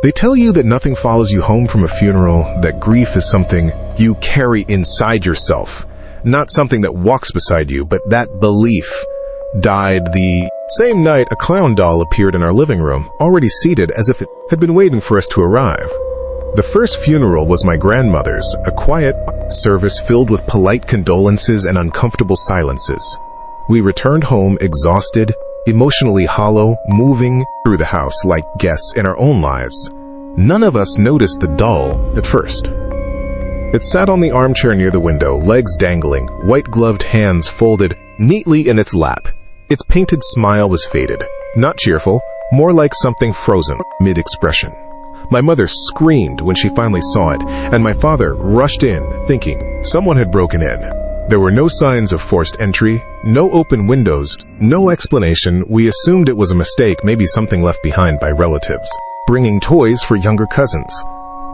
They tell you that nothing follows you home from a funeral, that grief is something you carry inside yourself, not something that walks beside you, but that belief died the same night a clown doll appeared in our living room, already seated as if it had been waiting for us to arrive. The first funeral was my grandmother's, a quiet service filled with polite condolences and uncomfortable silences. We returned home exhausted, emotionally hollow, moving through the house like guests in our own lives. None of us noticed the doll at first. It sat on the armchair near the window, legs dangling, white-gloved hands folded neatly in its lap. Its painted smile was faded, not cheerful, more like something frozen, mid-expression. My mother screamed when she finally saw it, and my father rushed in, thinking someone had broken in. There were no signs of forced entry, no open windows, no explanation. We assumed it was a mistake, maybe something left behind by relatives, bringing toys for younger cousins.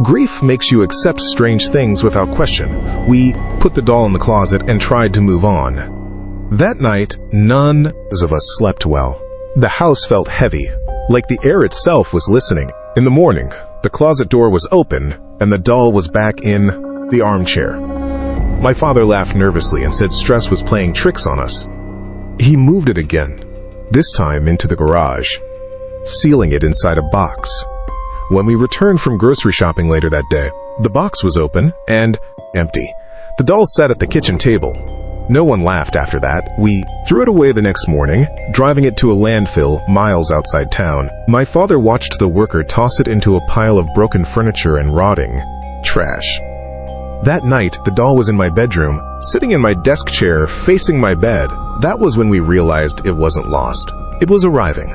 Grief makes you accept strange things without question. We put the doll in the closet and tried to move on. That night, none of us slept well. The house felt heavy, like the air itself was listening. In the morning, the closet door was open, and the doll was back in the armchair. My father laughed nervously and said stress was playing tricks on us. He moved it again, this time into the garage, sealing it inside a box. When we returned from grocery shopping later that day, the box was open and empty. The doll sat at the kitchen table. No one laughed after that. We threw it away the next morning, driving it to a landfill miles outside town. My father watched the worker toss it into a pile of broken furniture and rotting trash. That night, the doll was in my bedroom, sitting in my desk chair, facing my bed. That was when we realized it wasn't lost. It was arriving.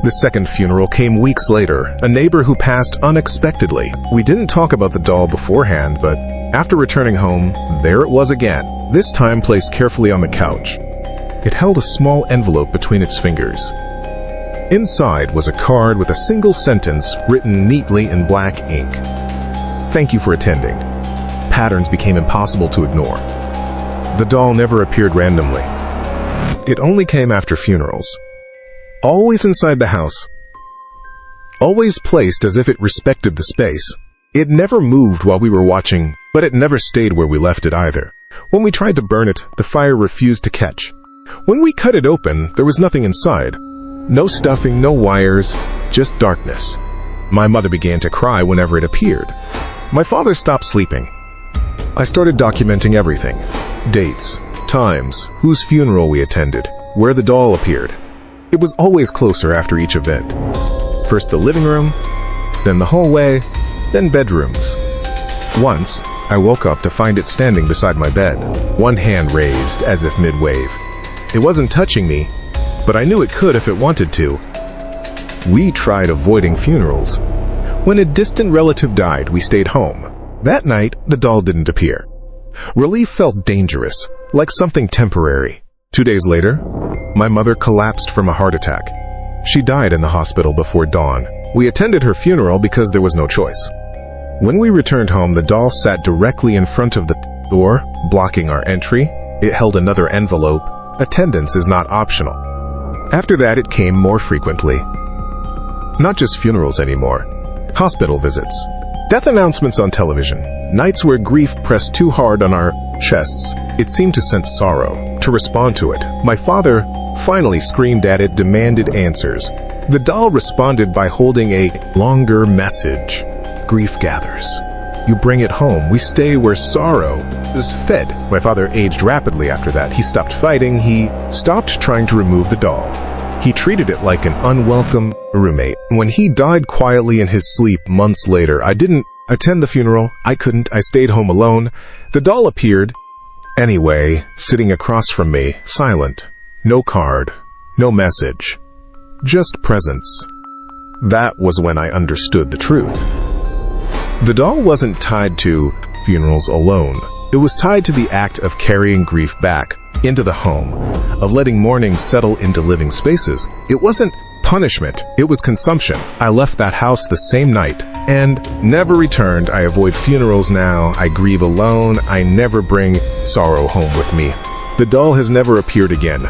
The second funeral came weeks later, a neighbor who passed unexpectedly. We didn't talk about the doll beforehand, but after returning home, there it was again, this time placed carefully on the couch. It held a small envelope between its fingers. Inside was a card with a single sentence written neatly in black ink. "Thank you for attending." Patterns became impossible to ignore. The doll never appeared randomly. It only came after funerals. Always inside the house. Always placed as if it respected the space. It never moved while we were watching, but it never stayed where we left it either. When we tried to burn it, the fire refused to catch. When we cut it open, there was nothing inside. No stuffing, no wires, just darkness. My mother began to cry whenever it appeared. My father stopped sleeping. I started documenting everything. Dates, times, whose funeral we attended, where the doll appeared. It was always closer after each event. First the living room, then the hallway, then bedrooms. Once, I woke up to find it standing beside my bed, one hand raised as if mid-wave. It wasn't touching me, but I knew it could if it wanted to. We tried avoiding funerals. When a distant relative died, we stayed home. That night, the doll didn't appear. Relief felt dangerous, like something temporary. 2 days later, my mother collapsed from a heart attack. She died in the hospital before dawn. We attended her funeral because there was no choice. When we returned home, the doll sat directly in front of the door, blocking our entry. It held another envelope. Attendance is not optional. After that, it came more frequently. Not just funerals anymore. Hospital visits. Death announcements on television. Nights where grief pressed too hard on our chests. It seemed to sense sorrow, to respond to it. My father finally screamed at it, demanded answers. The doll responded by holding a longer message. Grief gathers. You bring it home. We stay where sorrow is fed. My father aged rapidly after that. He stopped fighting. He stopped trying to remove the doll. He treated it like an unwelcome roommate. When he died quietly in his sleep months later, I didn't attend the funeral. I couldn't. I stayed home alone. The doll appeared. Anyway, sitting across from me, silent. No card. No message. Just presence. That was when I understood the truth. The doll wasn't tied to funerals alone. It was tied to the act of carrying grief back into the home, of letting mourning settle into living spaces. It wasn't punishment, it was consumption. I left that house the same night and never returned. I avoid funerals now. I grieve alone. I never bring sorrow home with me. The doll has never appeared again.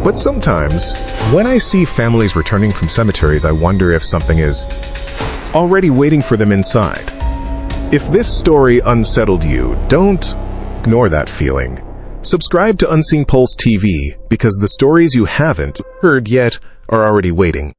But sometimes, when I see families returning from cemeteries, I wonder if something is already waiting for them inside. If this story unsettled you, don't ignore that feeling. Subscribe to UnseenPulse TV because the stories you haven't heard yet are already waiting.